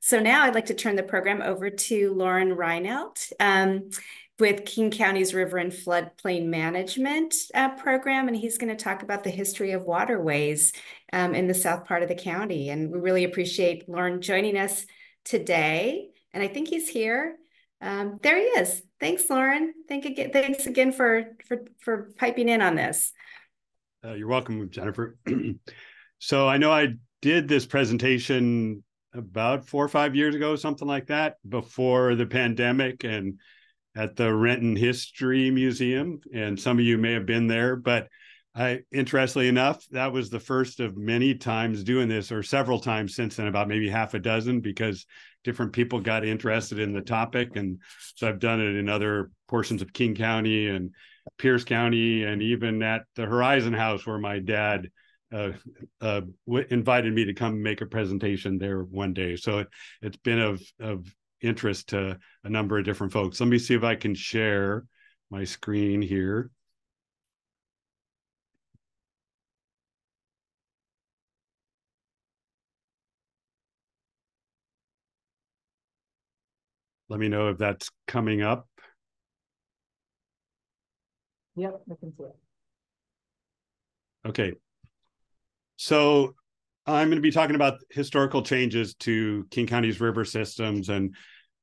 So now I'd like to turn the program over to Lorin Reinelt with King County's River and Floodplain Management program, and he's going to talk about the history of waterways in the south part of the county. And we really appreciate Lorin joining us today. And I think he's here. There he is. Thanks, Lorin. Thanks again for piping in on this. You're welcome, Jennifer. So I know I did this presentation about 4 or 5 years ago, something like that, before the pandemic, and at the Renton History Museum. And some of you may have been there, but interestingly enough, that was the first of many times doing this, or several times since then, about maybe half a dozen, because different people got interested in the topic. And so I've done it in other portions of King County and Pierce County, and even at the Horizon House, where my dad invited me to come make a presentation there one day. So it's been of interest to a number of different folks. Let me see if I can share my screen here. Let me know if that's coming up. Yep, I can see it. Okay. So I'm going to be talking about historical changes to King County's river systems, and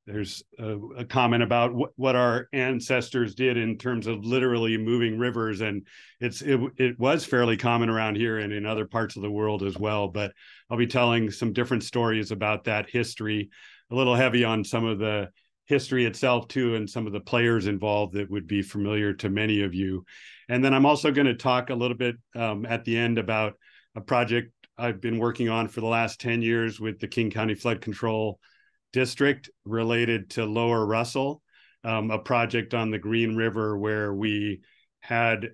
there's a comment about what our ancestors did in terms of literally moving rivers, and it was fairly common around here and in other parts of the world as well. But I'll be telling some different stories about that history, a little heavy on some of the history itself too, and some of the players involved that would be familiar to many of you. And then I'm also going to talk a little bit at the end about a project I've been working on for the last 10 years with the King County Flood Control District related to Lower Russell, a project on the Green River where we had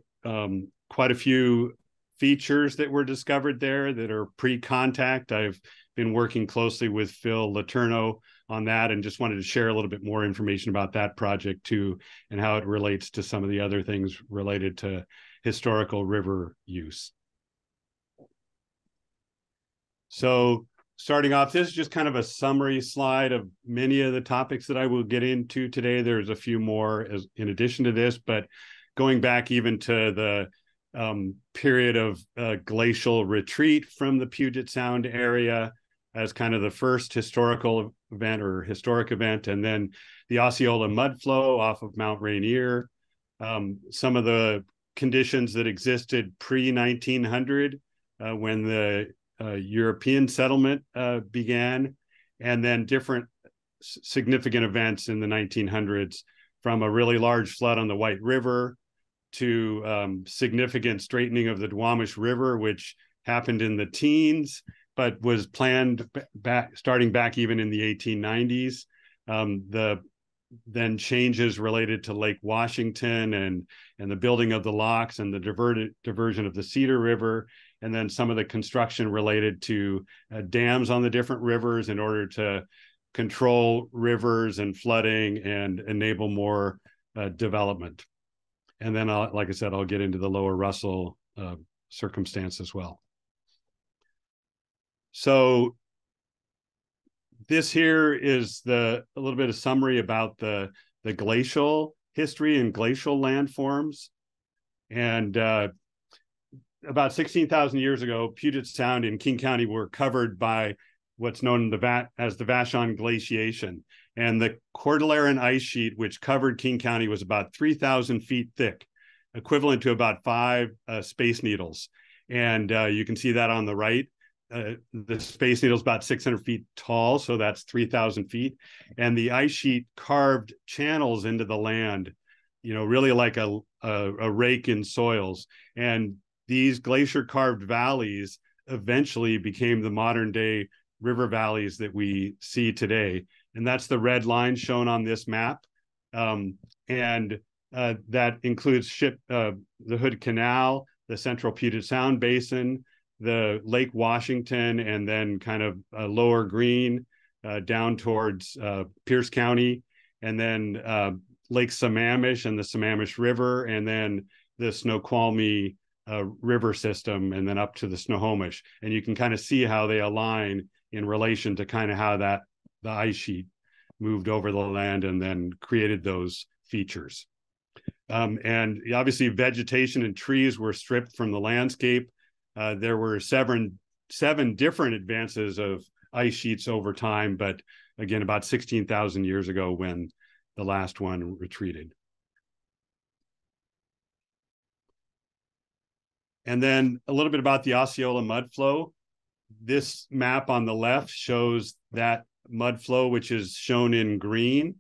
quite a few features that were discovered there that are pre-contact. I've been working closely with Phil Letourneau on that, and just wanted to share a little bit more information about that project too, and how it relates to some of the other things related to historical river use. So starting off, this is just kind of a summary slide of many of the topics that I will get into today. There's a few more in addition to this, but going back even to the period of glacial retreat from the Puget Sound area as kind of the first historical event or historic event, and then the Osceola mud flow off of Mount Rainier, some of the conditions that existed pre-1900 when the European settlement began, and then different significant events in the 1900s, from a really large flood on the White River to significant straightening of the Duwamish River, which happened in the teens, but was planned starting back even in the 1890s. Then changes related to Lake Washington and the building of the locks and the diversion of the Cedar River, and then some of the construction related to dams on the different rivers in order to control rivers and flooding and enable more development. And then, like I said, I'll get into the Lower Russell circumstance as well. So this here is a little bit of summary about the glacial history and glacial landforms. And about 16,000 years ago, Puget Sound and King County were covered by what's known as the Vashon glaciation. And the Cordilleran ice sheet, which covered King County, was about 3,000 feet thick, equivalent to about 5 Space Needles. And you can see that on the right. The Space Needle is about 600 feet tall, so that's 3,000 feet. And the ice sheet carved channels into the land, really like a rake in soils. And these glacier carved valleys eventually became the modern day river valleys that we see today. And that's the red line shown on this map. And that includes the Hood Canal, the Central Puget Sound Basin, the Lake Washington, and then kind of lower green down towards Pierce County, and then Lake Sammamish and the Sammamish River, and then the Snoqualmie river system, and then up to the Snohomish. And you can kind of see how they align in relation to kind of how the ice sheet moved over the land and then created those features. And obviously vegetation and trees were stripped from the landscape. There were seven different advances of ice sheets over time, but again, about 16,000 years ago when the last one retreated. And then a little bit about the Osceola mud flow. This map on the left shows that mud flow, which is shown in green.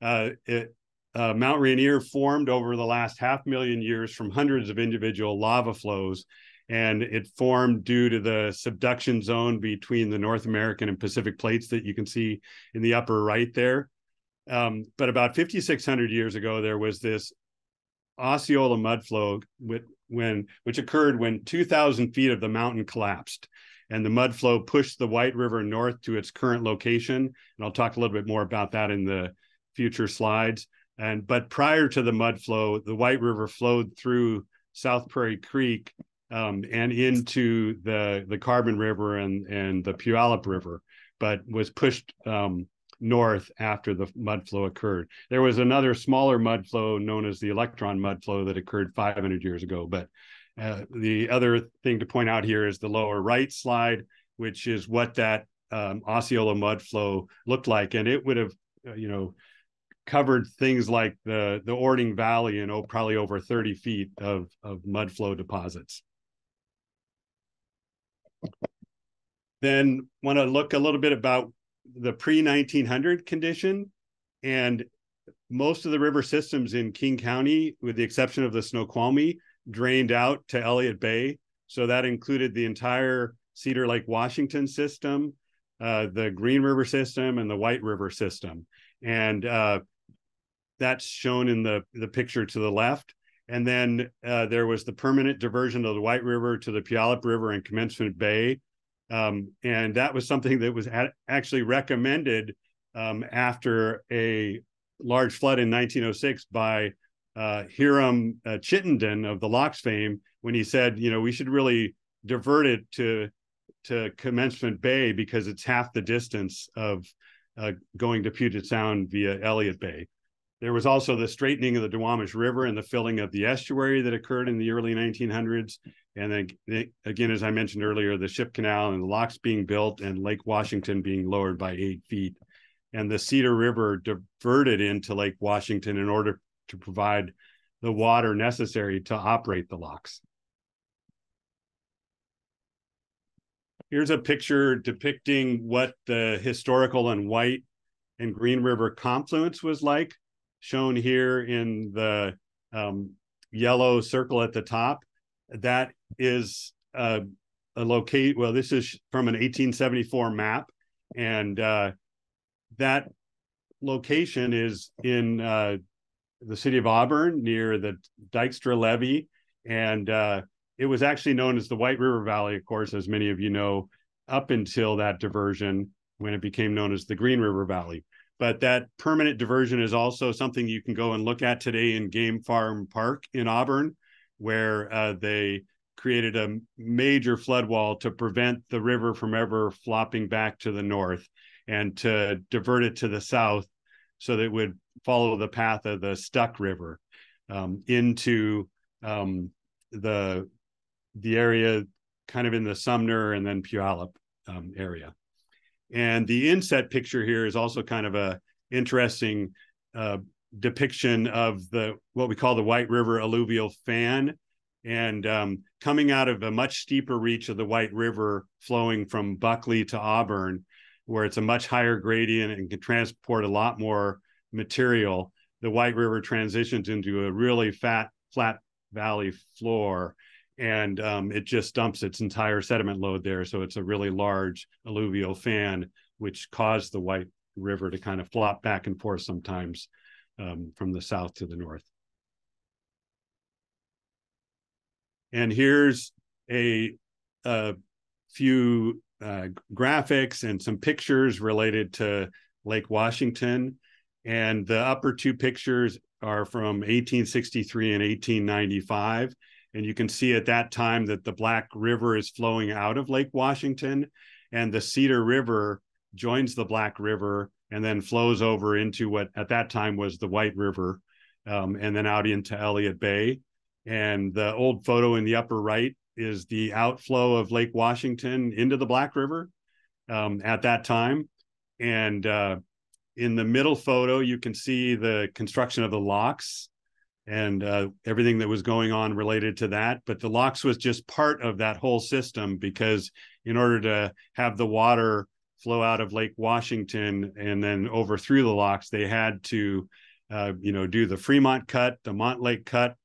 Mount Rainier formed over the last 500,000 years from hundreds of individual lava flows, and it formed due to the subduction zone between the North American and Pacific plates that you can see in the upper right there. But about 5,600 years ago, there was this Osceola mud flow which occurred when 2,000 feet of the mountain collapsed, and the mud flow pushed the White River north to its current location. And I'll talk a little bit more about that in the future slides. But prior to the mud flow, the White River flowed through South Prairie Creek and into the Carbon River and the Puyallup River, but was pushed north after the mud flow occurred. There was another smaller mud flow known as the electron mud flow that occurred 500 years ago. But the other thing to point out here is the lower right slide, which is what that Osceola mud flow looked like. And it would have, covered things like the Ording Valley and probably over 30 feet of mud flow deposits. Then want to look a little bit about the pre-1900 condition. And most of the river systems in King County, with the exception of the Snoqualmie, drained out to Elliott Bay. So that included the entire Cedar Lake, Washington system, the Green River system, and the White River system. And that's shown in the picture to the left. And then there was the permanent diversion of the White River to the Puyallup River and Commencement Bay. And that was something that was actually recommended after a large flood in 1906 by Hiram Chittenden of the Locks fame, when he said, we should really divert it to Commencement Bay because it's half the distance of going to Puget Sound via Elliott Bay. There was also the straightening of the Duwamish River and the filling of the estuary that occurred in the early 1900s. And then again, as I mentioned earlier, the Ship Canal and the locks being built and Lake Washington being lowered by 8 feet. And the Cedar River diverted into Lake Washington in order to provide the water necessary to operate the locks. Here's a picture depicting what the historical and White and Green River confluence was like, shown here in the yellow circle at the top. That is a locate. Well, this is from an 1874 map, and that location is in the city of Auburn near the Dykstra Levee, and it was actually known as the White River Valley, of course, as many of you know, up until that diversion when it became known as the Green River Valley. But that permanent diversion is also something you can go and look at today in Game Farm Park in Auburn, where they created a major flood wall to prevent the river from ever flopping back to the north and to divert it to the south so that it would follow the path of the Stuck River into the area kind of in the Sumner and then Puyallup area. And the inset picture here is also kind of a interesting depiction of what we call the White River alluvial fan. And coming out of a much steeper reach of the White River flowing from Buckley to Auburn, where it's a much higher gradient and can transport a lot more material, the White River transitions into a really flat valley floor. And it just dumps its entire sediment load there. So it's a really large alluvial fan, which caused the White River to kind of flop back and forth sometimes from the south to the north. And here's a few graphics and some pictures related to Lake Washington. And the upper two pictures are from 1863 and 1895. And you can see at that time that the Black River is flowing out of Lake Washington. and the Cedar River joins the Black River and then flows over into what at that time was the White River, and then out into Elliott Bay. And the old photo in the upper right is the outflow of Lake Washington into the Black River at that time. And in the middle photo, you can see the construction of the locks and everything that was going on related to that. But the locks was just part of that whole system, because in order to have the water flow out of Lake Washington and then over through the locks, they had to, do the Fremont Cut, the Montlake Cut,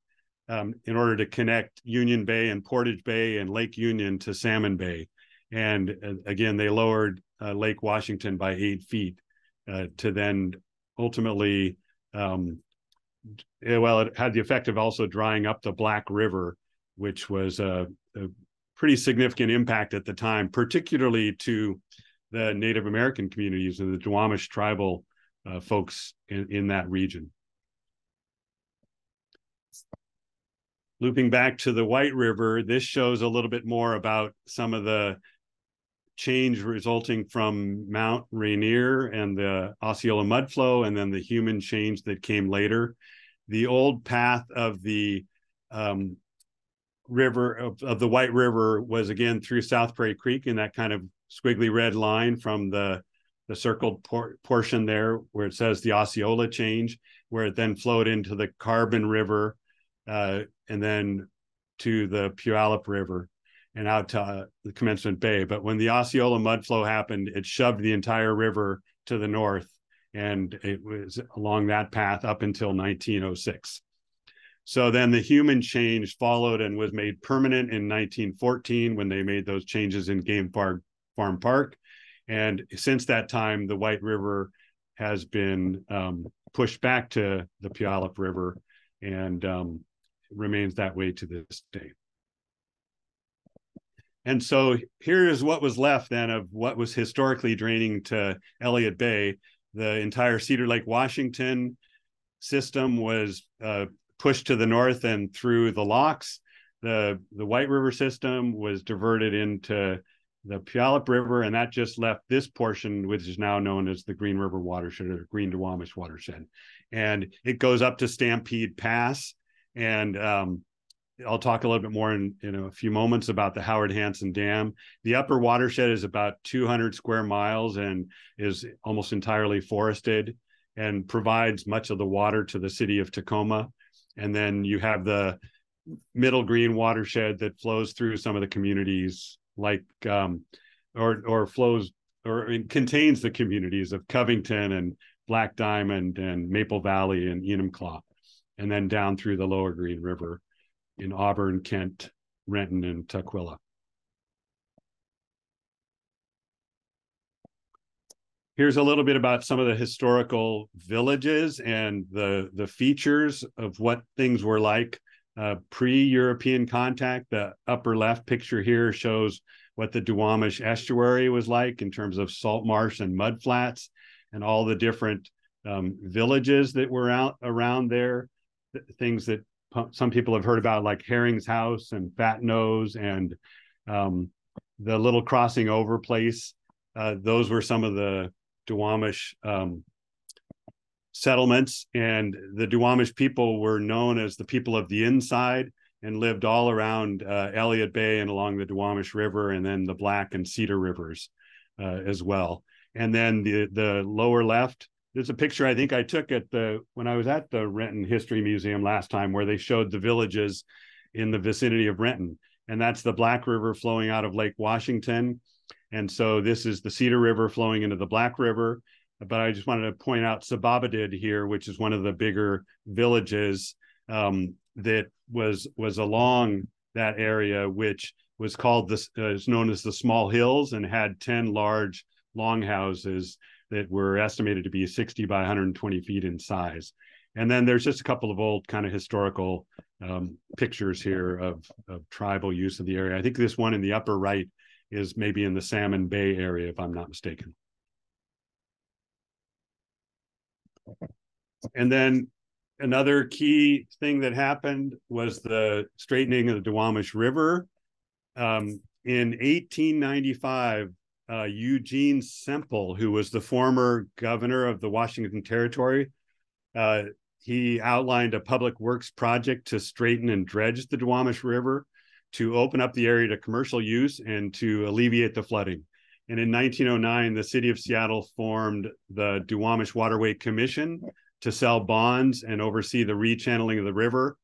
in order to connect Union Bay and Portage Bay and Lake Union to Salmon Bay. And again, they lowered Lake Washington by 8 feet to then ultimately, it had the effect of also drying up the Black River, which was a pretty significant impact at the time, particularly to the Native American communities and the Duwamish tribal folks in that region. Looping back to the White River, this shows a little bit more about some of the change resulting from Mount Rainier and the Osceola mud flow, and then the human change that came later. The old path of the river of the White River was again through South Prairie Creek in that kind of squiggly red line from the circled portion there where it says the Osceola change, where it then flowed into the Carbon River and then to the Puyallup River and out to the Commencement Bay. But when the Osceola mud flow happened, it shoved the entire river to the north, and it was along that path up until 1906. So then the human change followed and was made permanent in 1914 when they made those changes in Game Farm Park. And since that time, the White River has been pushed back to the Puyallup River and remains that way to this day. And so here is what was left then of what was historically draining to Elliott Bay. The entire Cedar Lake, Washington system was pushed to the north and through the locks. The White River system was diverted into the Puyallup River, and that just left this portion, which is now known as the Green River watershed or Green Duwamish watershed. And it goes up to Stampede Pass. And I'll talk a little bit more in a few moments about the Howard Hanson Dam. The upper watershed is about 200 square miles and is almost entirely forested and provides much of the water to the city of Tacoma. And then you have the Middle Green watershed that flows through some of the communities like or flows or contains the communities of Covington and Black Diamond and Maple Valley and Enumclaw, and then down through the Lower Green River in Auburn, Kent, Renton, and Tukwila. Here's a little bit about some of the historical villages and the features of what things were like pre-European contact. The upper left picture here shows what the Duwamish estuary was like in terms of salt marsh and mud flats and all the different villages that were out around there, things that some people have heard about, like Herring's House and Fat Nose and the little crossing over place. Those were some of the Duwamish settlements, and the Duwamish people were known as the people of the inside and lived all around Elliott Bay and along the Duwamish River, and then the Black and Cedar Rivers as well. And then the lower left, there's a picture I think I took when I was at the Renton History Museum last time, where they showed the villages in the vicinity of Renton. And that's the Black River flowing out of Lake Washington. And so this is the Cedar River flowing into the Black River. But I just wanted to point out Sababadid here, which is one of the bigger villages that was along that area, which was called is known as the Small Hills, and had 10 large longhouses that were estimated to be 60 by 120 feet in size. And then there's just a couple of old kind of historical pictures here of tribal use of the area. I think this one in the upper right is maybe in the Salmon Bay area, if I'm not mistaken. And then another key thing that happened was the straightening of the Duwamish River. In 1895, Eugene Semple, who was the former governor of the Washington Territory. He outlined a public works project to straighten and dredge the Duwamish River, to open up the area to commercial use and to alleviate the flooding. And in 1909, the city of Seattle formed the Duwamish Waterway Commission to sell bonds and oversee the rechanneling of the river.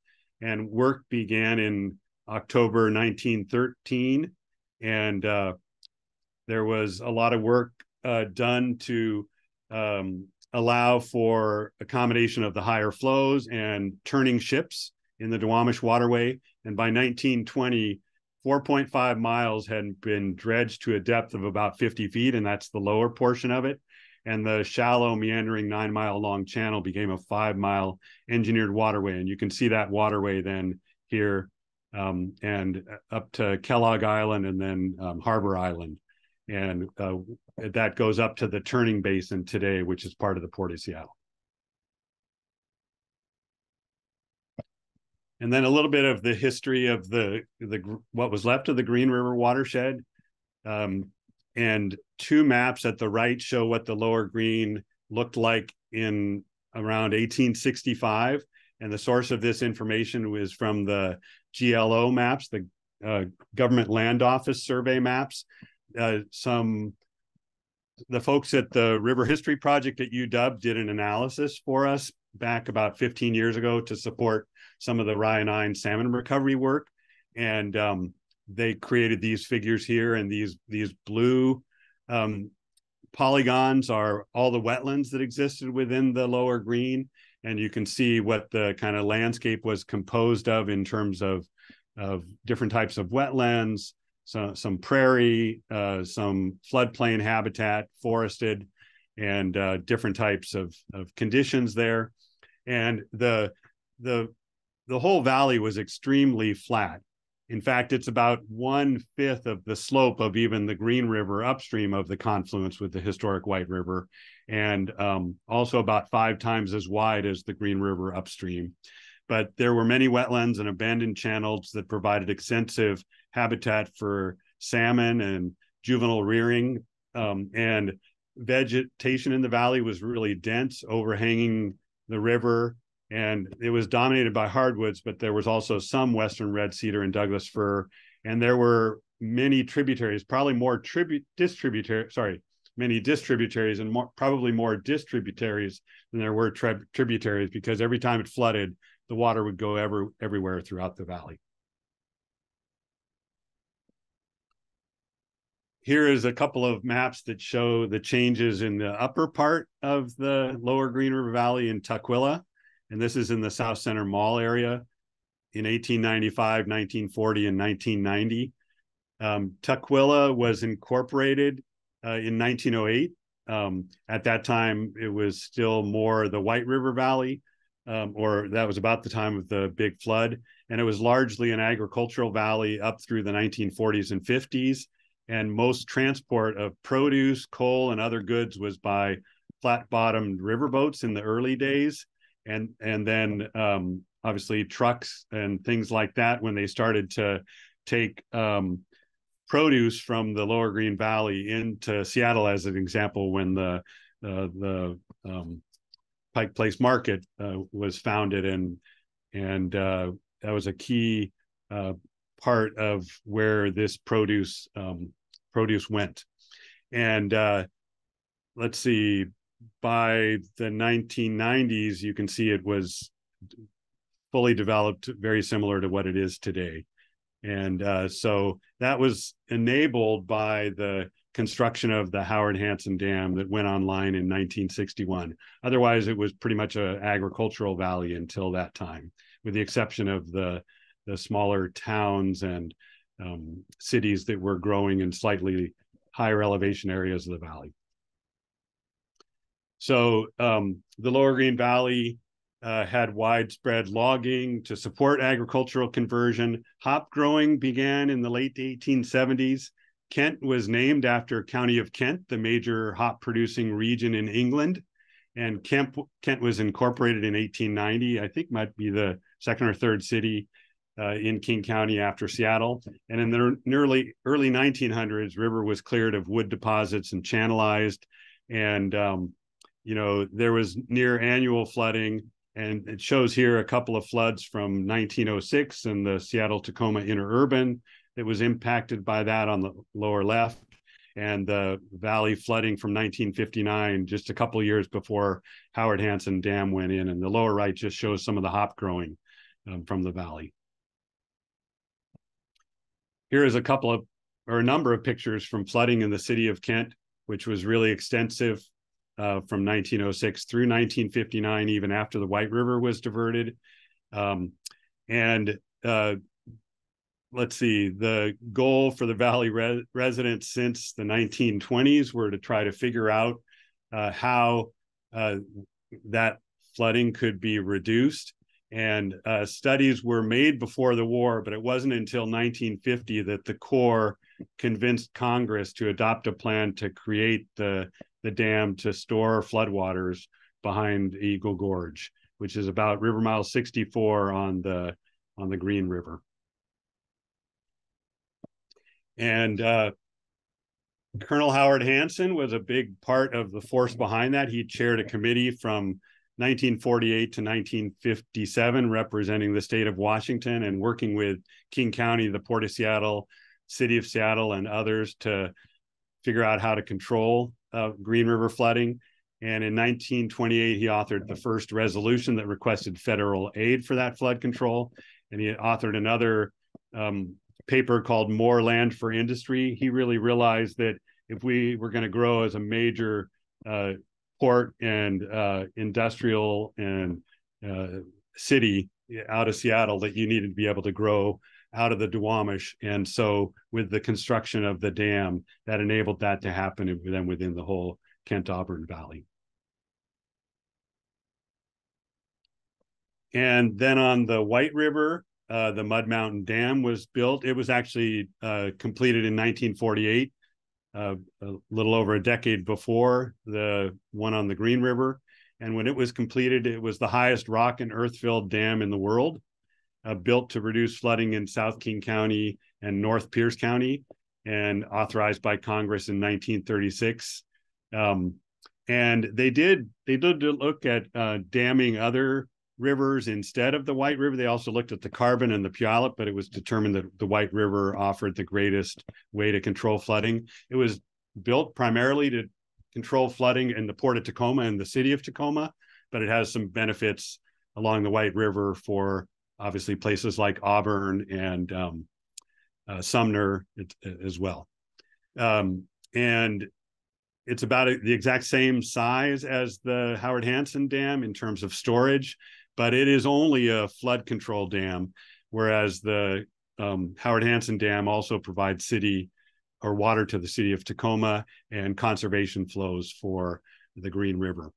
And work began in October 1913. And there was a lot of work done to allow for accommodation of the higher flows and turning ships in the Duwamish Waterway. And by 1920, 4.5 miles had been dredged to a depth of about 50 feet, and that's the lower portion of it. And the shallow, meandering 9-mile-long channel became a 5-mile engineered waterway. And you can see that waterway then here and up to Kellogg Island and then Harbor Island. And that goes up to the turning basin today, which is part of the Port of Seattle. And then a little bit of the history of the what was left of the Green River watershed. And two maps at the right show what the Lower Green looked like in around 1865. And the source of this information was from the GLO maps, the Government Land Office survey maps. The folks at the River History Project at UW did an analysis for us back about 15 years ago to support some of the Ryanine salmon recovery work. And they created these figures here, and these blue polygons are all the wetlands that existed within the Lower Green. And you can see what the kind of landscape was composed of in terms of different types of wetlands, some prairie, some floodplain habitat, forested, and different types of conditions there. And the whole valley was extremely flat. In fact, it's about 1/5 of the slope of even the Green River upstream of the confluence with the historic White River, and also about 5 times as wide as the Green River upstream. But there were many wetlands and abandoned channels that provided extensive habitat for salmon and juvenile rearing, and vegetation in the valley was really dense, overhanging the river, and it was dominated by hardwoods, but there was also some western red cedar and Douglas fir, and there were many tributaries, probably more many distributaries, and probably more distributaries than there were tributaries, because every time it flooded, the water would go everywhere throughout the valley. Here is a couple of maps that show the changes in the upper part of the Lower Green River Valley in Tukwila. And this is in the South Center Mall area in 1895, 1940, and 1990. Tukwila was incorporated in 1908. At that time, it was still more the White River Valley, or that was about the time of the big flood. And it was largely an agricultural valley up through the 1940s and 50s. And most transport of produce, coal, and other goods was by flat-bottomed riverboats in the early days. And then obviously trucks and things like that when they started to take produce from the Lower Green Valley into Seattle, as an example, when the Pike Place Market was founded, and that was a key part of where this produce went. And let's see, by the 1990s, you can see it was fully developed, very similar to what it is today. And so that was enabled by the construction of the Howard Hanson Dam that went online in 1961. Otherwise, it was pretty much an agricultural valley until that time, with the exception of the smaller towns and cities that were growing in slightly higher elevation areas of the valley. So the Lower Green Valley had widespread logging to support agricultural conversion. Hop growing began in the late 1870s. Kent was named after County of Kent, the major hop producing region in England. And Kent was incorporated in 1890, I think might be the second or third city in King County after Seattle. And in the early 1900s, river was cleared of wood deposits and channelized. And, there was near annual flooding. And it shows here a couple of floods from 1906 and the Seattle-Tacoma interurban that was impacted by that on the lower left, and the valley flooding from 1959, just a couple of years before Howard Hansen Dam went in. And the lower right just shows some of the hop growing from the valley. Here is a number of pictures from flooding in the city of Kent, which was really extensive from 1906 through 1959, even after the White River was diverted. Let's see, the goal for the Valley residents since the 1920s were to try to figure out how that flooding could be reduced. And studies were made before the war, but it wasn't until 1950 that the Corps convinced Congress to adopt a plan to create the dam to store floodwaters behind Eagle Gorge, which is about River Mile 64 on the Green River. And Colonel Howard Hansen was a big part of the force behind that. He chaired a committee from 1948 to 1957, representing the state of Washington and working with King County, the Port of Seattle, City of Seattle, and others to figure out how to control Green River flooding. And in 1928, he authored the first resolution that requested federal aid for that flood control. And he authored another paper called More Land for Industry. He really realized that if we were going to grow as a major port and industrial and city out of Seattle, that you needed to be able to grow out of the Duwamish. And so with the construction of the dam, that enabled that to happen then within the whole Kent-Auburn Valley. And then on the White River, the Mud Mountain Dam was built. It was actually completed in 1948, a little over a decade before the one on the Green River. And when it was completed, it was the highest rock and earth-filled dam in the world, built to reduce flooding in South King County and North Pierce County, and authorized by Congress in 1936. And they did look at damming other rivers instead of the White River. They also looked at the Carbon and the Puyallup, but it was determined that the White River offered the greatest way to control flooding. It was built primarily to control flooding in the Port of Tacoma and the city of Tacoma, but it has some benefits along the White River for obviously places like Auburn and Sumner as well. And it's about the exact same size as the Howard Hansen Dam in terms of storage, but it is only a flood control dam, whereas the Howard Hansen Dam also provides city or water to the city of Tacoma and conservation flows for the Green River.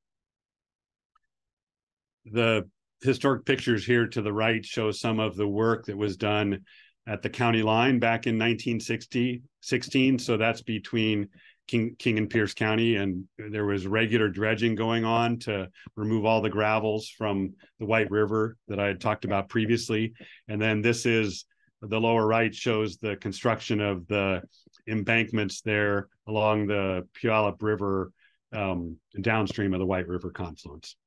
The historic pictures here to the right show some of the work that was done at the county line back in 1916. So that's between King and Pierce County, and there was regular dredging going on to remove all the gravels from the White River that I had talked about previously. And then this is the lower right shows the construction of the embankments there along the Puyallup River downstream of the White River confluence.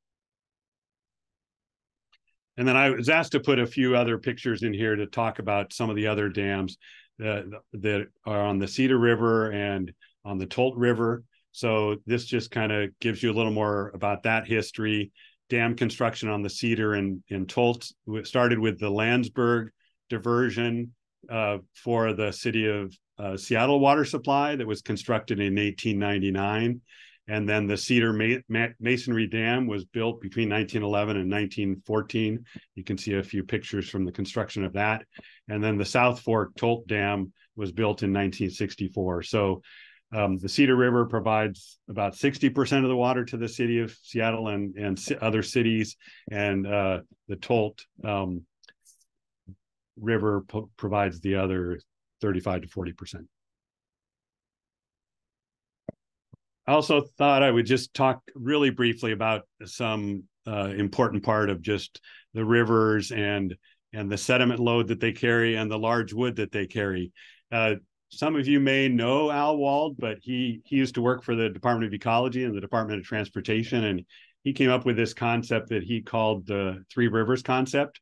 And then I was asked to put a few other pictures in here to talk about some of the other dams that are on the Cedar River and on the Tolt River. So this just kind of gives you a little more about that history. Dam construction on the Cedar and Tolt started with the Landsberg diversion for the city of Seattle water supply that was constructed in 1899. And then the Cedar Masonry Dam was built between 1911 and 1914. You can see a few pictures from the construction of that. And then the South Fork Tolt Dam was built in 1964. So the Cedar River provides about 60% of the water to the city of Seattle and other cities. And the Tolt River provides the other 35 to 40%. I also thought I would just talk really briefly about some important part of just the rivers and and the sediment load that they carry and the large wood that they carry. Some of you may know Al Wald, but he used to work for the Department of Ecology and the Department of Transportation, and he came up with this concept that he called the Three Rivers concept,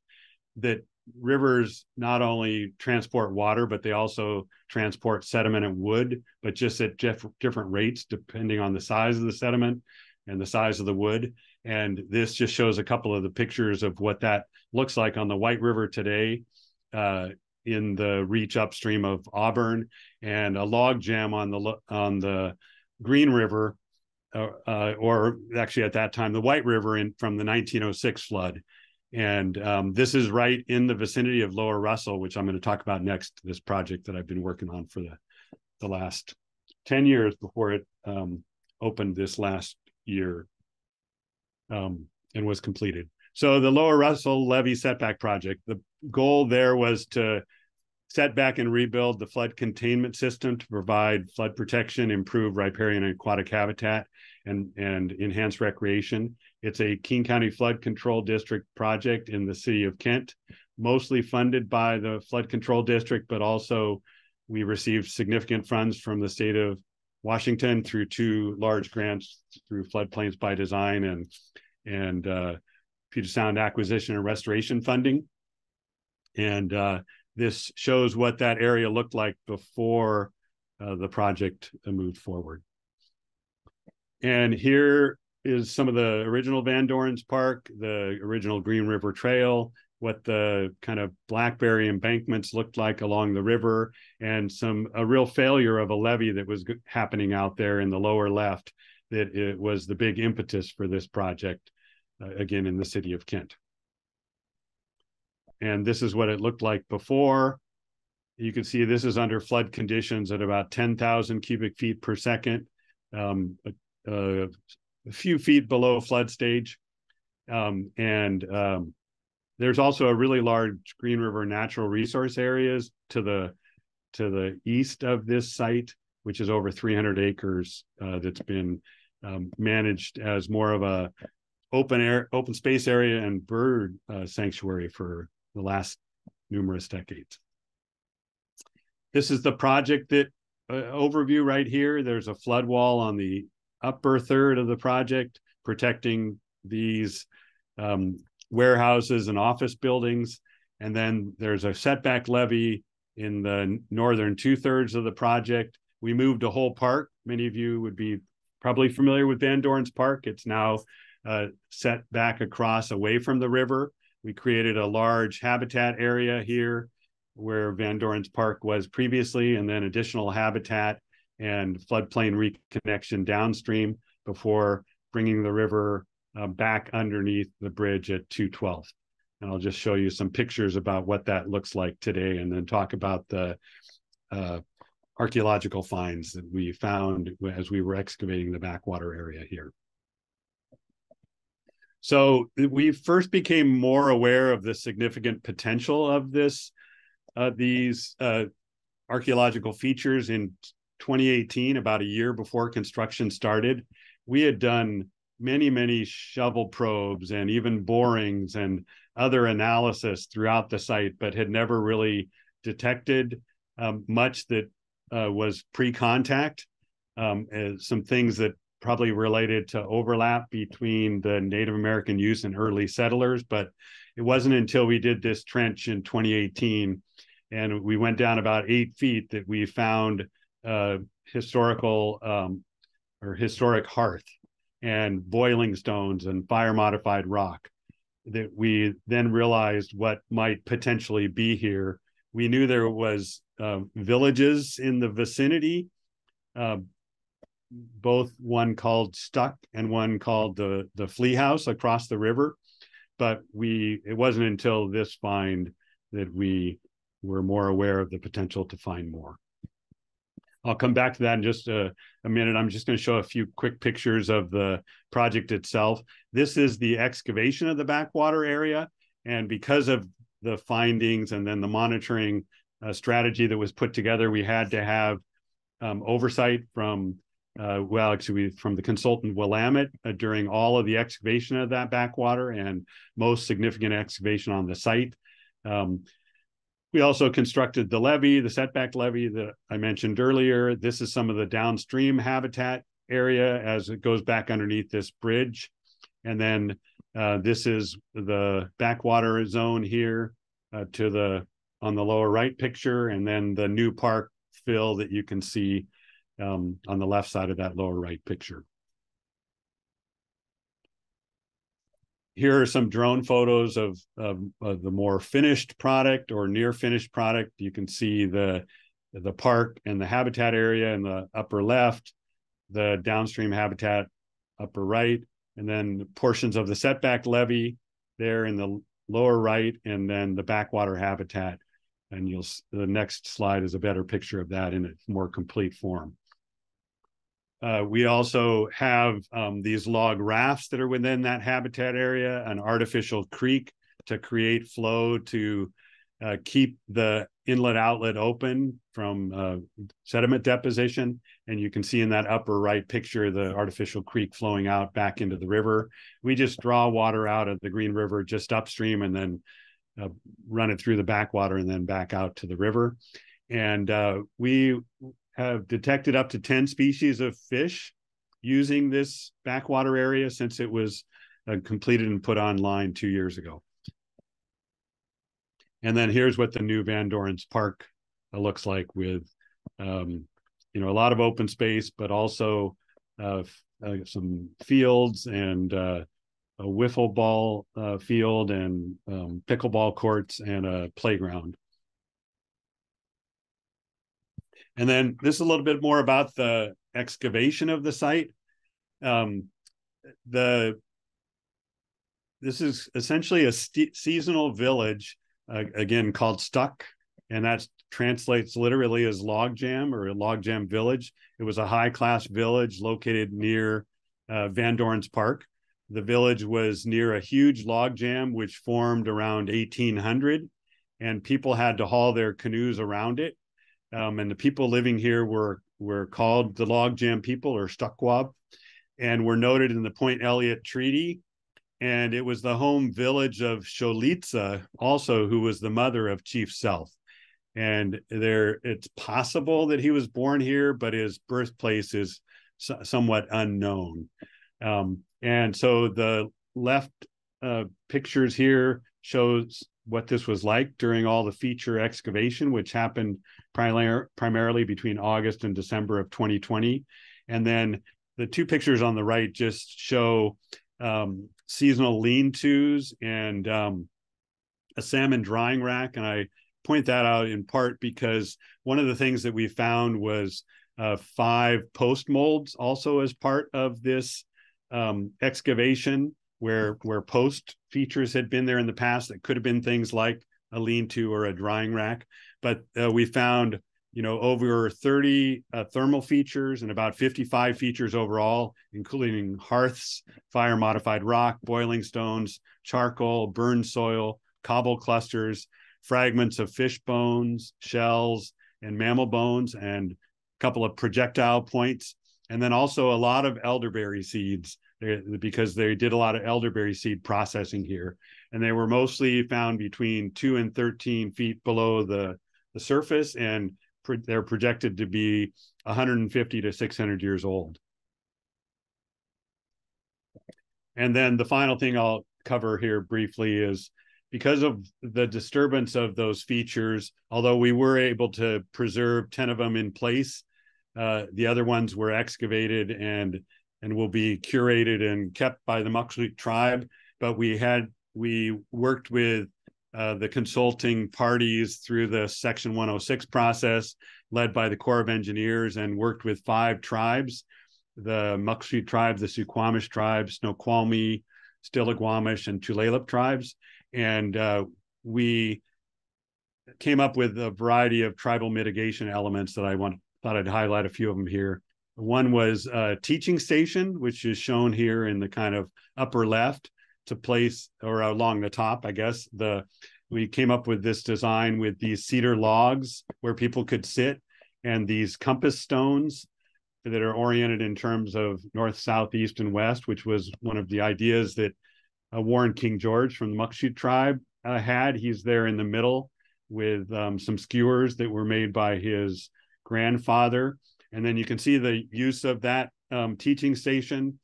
that rivers not only transport water, but they also transport sediment and wood, but just at different rates depending on the size of the sediment and the size of the wood. And this just shows a couple of the pictures of what that looks like on the White River today, in the reach upstream of Auburn, and a log jam on the Green River, or actually at that time the White River from the 1906 flood. And this is right in the vicinity of Lower Russell, which I'm going to talk about next, this project that I've been working on for the last 10 years before it opened this last year, and was completed. So the Lower Russell Levee Setback Project, the goal there was to set back and rebuild the flood containment system to provide flood protection, improve riparian and aquatic habitat, and enhance recreation. It's a King County Flood Control District project in the city of Kent, mostly funded by the Flood Control District, but also we received significant funds from the state of Washington through 2 large grants through Floodplains by Design and Puget Sound Acquisition and Restoration Funding. And this shows what that area looked like before the project moved forward. And here is some of the original Van Dorn's Park, the original Green River Trail, what the kind of blackberry embankments looked like along the river, and a real failure of a levee that was happening out there in the lower left, that it was the big impetus for this project, again, in the city of Kent. And this is what it looked like before. You can see this is under flood conditions at about 10,000 cubic feet per second, a few feet below flood stage. There's also a really large Green River natural resource areas to the east of this site, which is over 300 acres, that's been managed as more of a open space area and bird sanctuary for the last numerous decades. This is the project that overview right here. There's a flood wall on the upper third of the project protecting these warehouses and office buildings. And then there's a setback levee in the northern 2/3 of the project. We moved a whole park. Many of you would be probably familiar with Van Dorn's Park. It's now set back across away from the river. We created a large habitat area here where Van Dorn's Park was previously, and then additional habitat and floodplain reconnection downstream before bringing the river back underneath the bridge at 212. And I'll just show you some pictures about what that looks like today, and then talk about the archaeological finds that we found as we were excavating the backwater area here. So we first became more aware of the significant potential of these archaeological features in 2018, about a year before construction started. We had done many shovel probes and even borings and other analysis throughout the site, but had never really detected much that was pre-contact, some things that probably related to overlap between the Native American use and early settlers. But it wasn't until we did this trench in 2018 and we went down about 8 feet that we found historic hearth and boiling stones and fire modified rock, that we then realized what might potentially be here. We knew there was villages in the vicinity, both one called Stuck and one called the Flea House across the river. But it wasn't until this find that we were more aware of the potential to find more. I'll come back to that in just a minute. I'm just going to show a few quick pictures of the project itself. This is the excavation of the backwater area. And because of the findings and then the monitoring strategy that was put together, we had to have oversight from the consultant Willamette during all of the excavation of that backwater and most significant excavation on the site. We also constructed the levee, the setback levee that I mentioned earlier. This is some of the downstream habitat area as it goes back underneath this bridge. And then this is the backwater zone here on the lower right picture, and then the new park fill that you can see on the left side of that lower right picture. Here are some drone photos of the more finished product or near finished product. You can see the park and the habitat area in the upper left, the downstream habitat upper right, and then portions of the setback levee there in the lower right, and then the backwater habitat. And the next slide is a better picture of that in a more complete form. We also have these log rafts that are within that habitat area, an artificial creek to create flow to keep the inlet outlet open from sediment deposition. And you can see in that upper right picture, the artificial creek flowing out back into the river. We just draw water out of the Green River just upstream and then run it through the backwater and then back out to the river. And we have detected up to 10 species of fish using this backwater area since it was completed and put online 2 years ago. And then here's what the new Van Dorens Park looks like with, a lot of open space, but also some fields and a wiffle ball field and pickleball courts and a playground. And then this is a little bit more about the excavation of the site. This is essentially a seasonal village, again, called Stuck, and that translates literally as log jam or a log jam village. It was a high-class village located near Van Dorens Park. The village was near a huge log jam which formed around 1800, and people had to haul their canoes around it. And the people living here were called the log jam people, or Stuckwab, and were noted in the Point Elliott Treaty. And it was the home village of Sholitza, also, who was the mother of Chief Self. And it's possible that he was born here, but his birthplace is somewhat unknown. And so the left pictures here shows what this was like during all the feature excavation, which happened primarily between August and December of 2020. And then the two pictures on the right just show seasonal lean-tos and a salmon drying rack. And I point that out in part because one of the things that we found was 5 post molds also as part of this excavation, where post features had been there in the past that could have been things like a lean-to or a drying rack. But we found, over 30 thermal features and about 55 features overall, including hearths, fire-modified rock, boiling stones, charcoal, burned soil, cobble clusters, fragments of fish bones, shells, and mammal bones, and a couple of projectile points, and then also a lot of elderberry seeds, because they did a lot of elderberry seed processing here. And they were mostly found between 2 and 13 feet below the surface, and they're projected to be 150 to 600 years old. And then the final thing I'll cover here briefly is, because of the disturbance of those features, although we were able to preserve 10 of them in place, the other ones were excavated and will be curated and kept by the Muxwik tribe. But we worked with the consulting parties through the Section 106 process, led by the Corps of Engineers, and worked with 5 tribes: the Muxwik tribe, the Suquamish tribe, Snoqualmie, Stillaguamish, and Tulalip tribes. And we came up with a variety of tribal mitigation elements that thought I'd highlight a few of them here. One was a teaching station, which is shown here in the kind of upper left, to place, or along the top, I guess. We came up with this design with these cedar logs where people could sit, and these compass stones that are oriented in terms of north, south, east, and west, which was one of the ideas that Warren King George from the Muxwik tribe had. He's there in the middle with some skewers that were made by his grandfather. And then you can see the use of that teaching station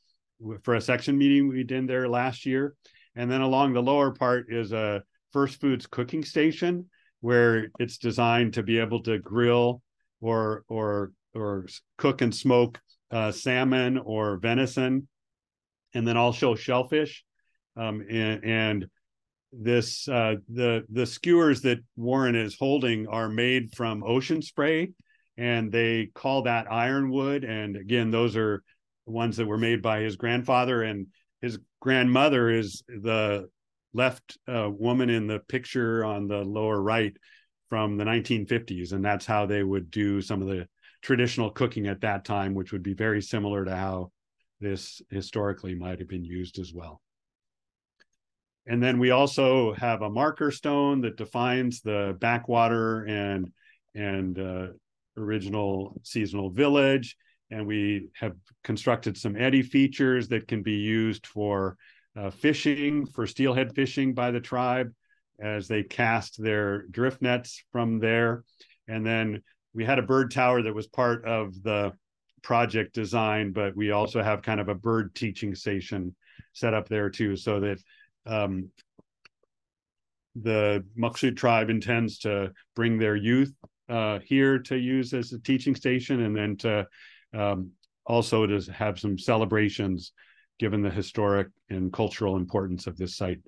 for a section meeting we did there last year. And then along the lower part is a First Foods cooking station where it's designed to be able to grill or cook and smoke salmon or venison, and then also shellfish. And this the skewers that Warren is holding are made from ocean spray, and they call that ironwood. And again, those are ones that were made by his grandfather, and his grandmother is the left woman in the picture on the lower right from the 1950s, and that's how they would do some of the traditional cooking at that time, which would be very similar to how this historically might have been used as well. And then we also have a marker stone that defines the backwater and original seasonal village. And we have constructed some eddy features that can be used for fishing, for steelhead fishing by the tribe as they cast their drift nets from there. And then we had a bird tower that was part of the project design, but we also have kind of a bird teaching station set up there too, so that the Maksud tribe intends to bring their youth here to use as a teaching station, and then to also to have some celebrations given the historic and cultural importance of this site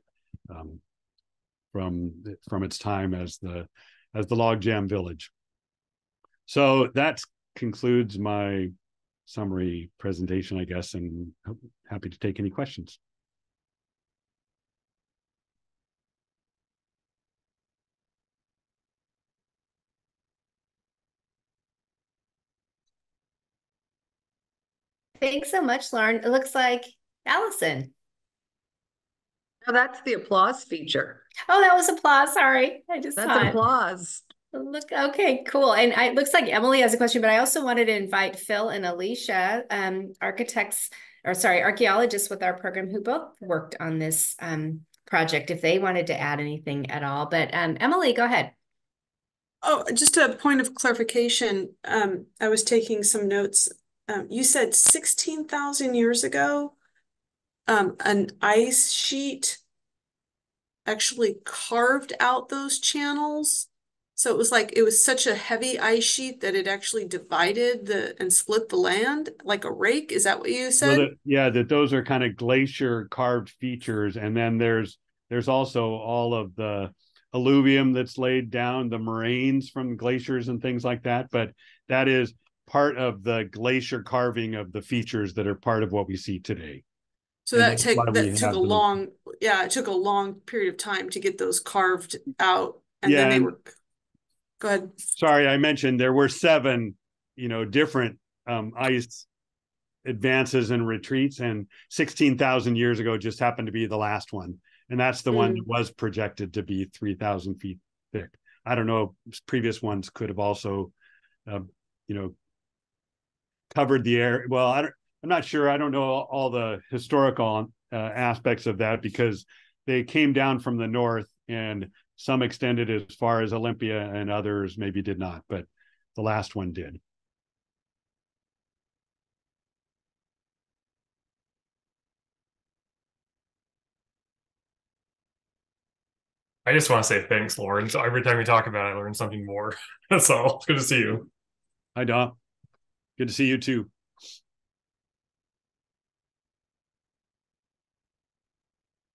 from its time as the log jam village. So that concludes my summary presentation, I guess, and I'm happy to take any questions. Thanks so much, Lauren. It looks like Allison. Oh, that's the applause feature. Oh, that was applause. Sorry. I just That's saw an it. applause. Look, okay, cool. And it looks like Emily has a question, but I also wanted to invite Phil and Alicia, archaeologists with our program who both worked on this project, if they wanted to add anything at all. But Emily, go ahead. Oh, just a point of clarification. I was taking some notes. You said 16,000 years ago, an ice sheet actually carved out those channels. So it was such a heavy ice sheet that it actually divided and split the land like a rake. Is that what you said? Well, that those are kind of glacier carved features, and then there's also all of the alluvium that's laid down, the moraines from glaciers and things like that. But that is part of the glacier carving of the features that are part of what we see today. So And that took a those. long, yeah, it took a long period of time to get those carved out, and then Yeah, they were. Go ahead. Sorry, I mentioned there were 7, different ice advances and retreats, and 16,000 years ago just happened to be the last one. And that's the one that was projected to be 3,000 feet thick. I don't know, previous ones could have also, covered the air. Well, I'm not sure. I don't know all the historical aspects of that, because they came down from the north, and some extended as far as Olympia and others maybe did not, but the last one did. I just want to say thanks, Lauren. So every time we talk about it, I learn something more. That's all. It's good to see you. Hi, Dom. Good to see you too.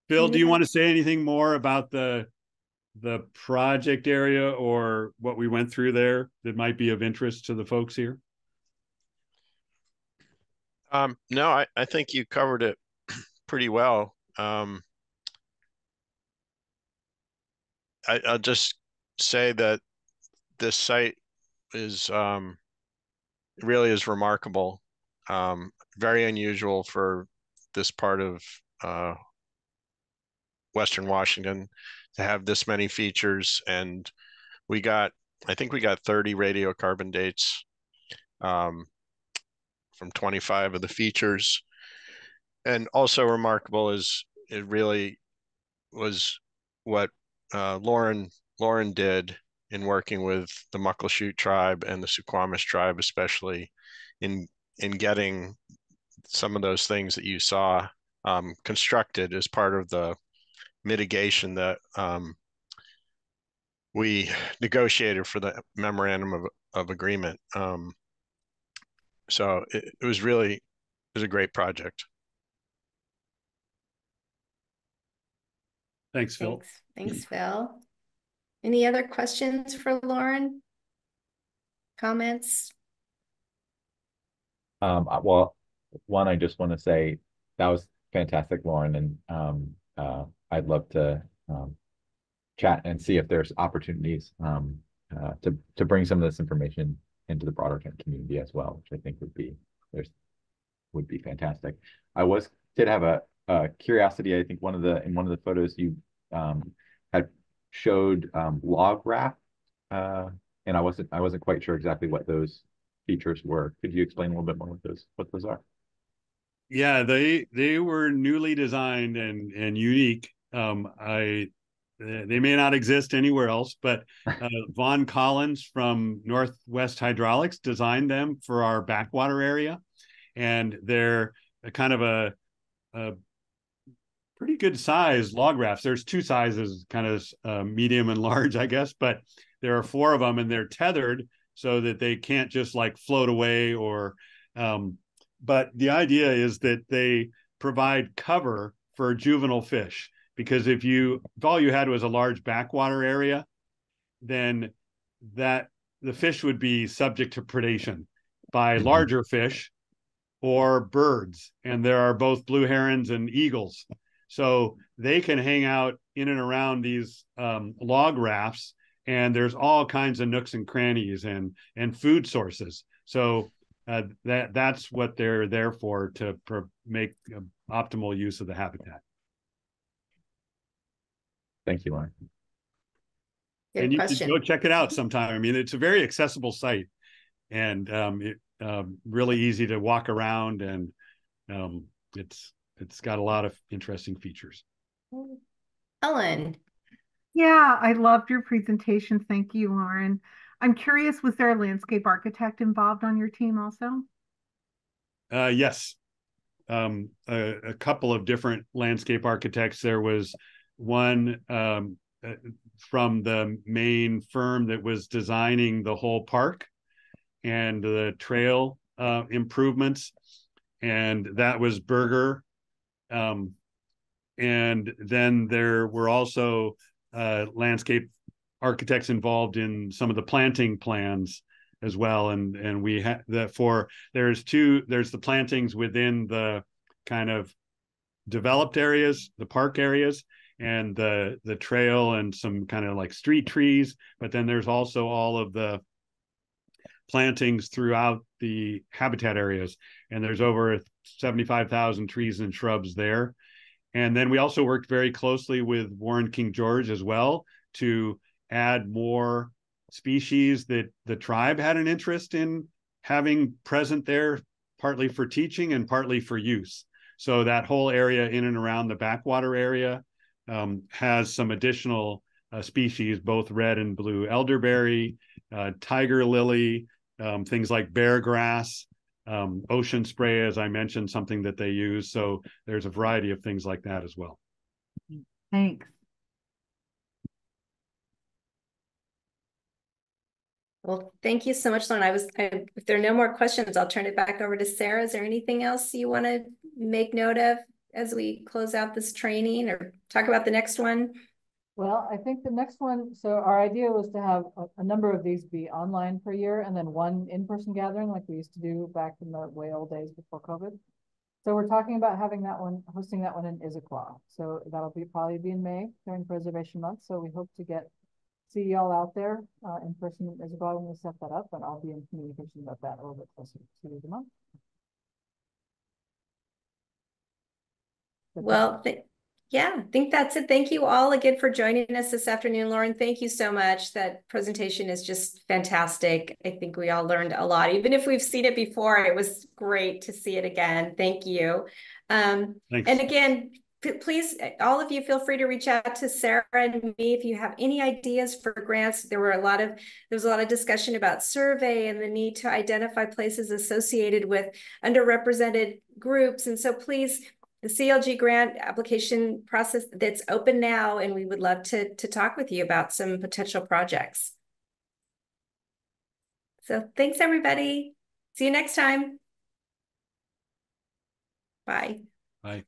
Phil, do you want to say anything more about the project area or what we went through there that might be of interest to the folks here? No, I think you covered it pretty well. I'll just say that this site is really is remarkable, very unusual for this part of Western Washington to have this many features. And I think we got 30 radiocarbon dates from 25 of the features. And also remarkable is it really was what Lorin did in working with the Muckleshoot tribe and the Suquamish tribe, especially in getting some of those things that you saw constructed as part of the mitigation that we negotiated for the memorandum of agreement. So it was a great project. Thanks, Phil. Thanks, Phil. Any other questions for Lorin? Comments? Well, one, I just want to say that was fantastic, Lorin, and I'd love to chat and see if there's opportunities to bring some of this information into the broader community as well, which I think would be fantastic. I did have a curiosity. I think in one of the photos you had showed log raft, and I wasn't quite sure exactly what those features were. Could you explain a little bit more what those are? Yeah, they were newly designed and unique. They may not exist anywhere else, but Vaughn Collins from Northwest Hydraulics designed them for our backwater area, and they're kind of a pretty good size log rafts. There's two sizes, kind of medium and large, I guess, but there are 4 of them, and they're tethered so that they can't just like float away or. But the idea is that they provide cover for juvenile fish, because if all you had was a large backwater area, then the fish would be subject to predation by larger fish or birds. And there are both blue herons and eagles. So they can hang out in and around these log rafts, and there's all kinds of nooks and crannies and food sources. So that's what they're there for, to make optimal use of the habitat. Thank you, Lorin. And you should go check it out sometime. I mean, it's a very accessible site, and really easy to walk around, and it's got a lot of interesting features. Ellen. Yeah, I loved your presentation. Thank you, Lorin. I'm curious, was there a landscape architect involved on your team also? Yes. A couple of different landscape architects. There was one from the main firm that was designing the whole park and the trail improvements, and that was Berger. And then there were also landscape architects involved in some of the planting plans as well. And we had that there's the plantings within the kind of developed areas, the park areas, and the trail and some kind of like street trees. But then there's also all of the plantings throughout the habitat areas. And there's over 75,000 trees and shrubs there. And then we also worked very closely with Warren King George as well to add more species that the tribe had an interest in having present there, partly for teaching and partly for use. So that whole area in and around the backwater area has some additional species, both red and blue elderberry, tiger lily, things like bear grass, ocean spray, as I mentioned, something that they use. So there's a variety of things like that as well. Thanks. Well, thank you so much, Lorin. If there are no more questions, I'll turn it back over to Sarah. Is there anything else you want to make note of as we close out this training or talk about the next one? Well, I think the next one, so our idea was to have a number of these be online per year and then one in-person gathering like we used to do back in the way old days before COVID. So we're talking about hosting that one in Issaquah. So that'll probably be in May during Preservation Month. So we hope to see y'all out there in person in Issaquah when we set that up, and I'll be in communication about that a little bit closer to the month. Well, yeah, I think that's it. Thank you all again for joining us this afternoon. Lorin, thank you so much. That presentation is just fantastic. I think we all learned a lot. Even if we've seen it before, it was great to see it again. Thank you. Thanks. And again, please, all of you, feel free to reach out to Sarah and me if you have any ideas for grants. There was a lot of discussion about survey and the need to identify places associated with underrepresented groups. And so please, the CLG grant application process that's open now, and we would love to talk with you about some potential projects. So thanks, everybody. See you next time. Bye. Bye.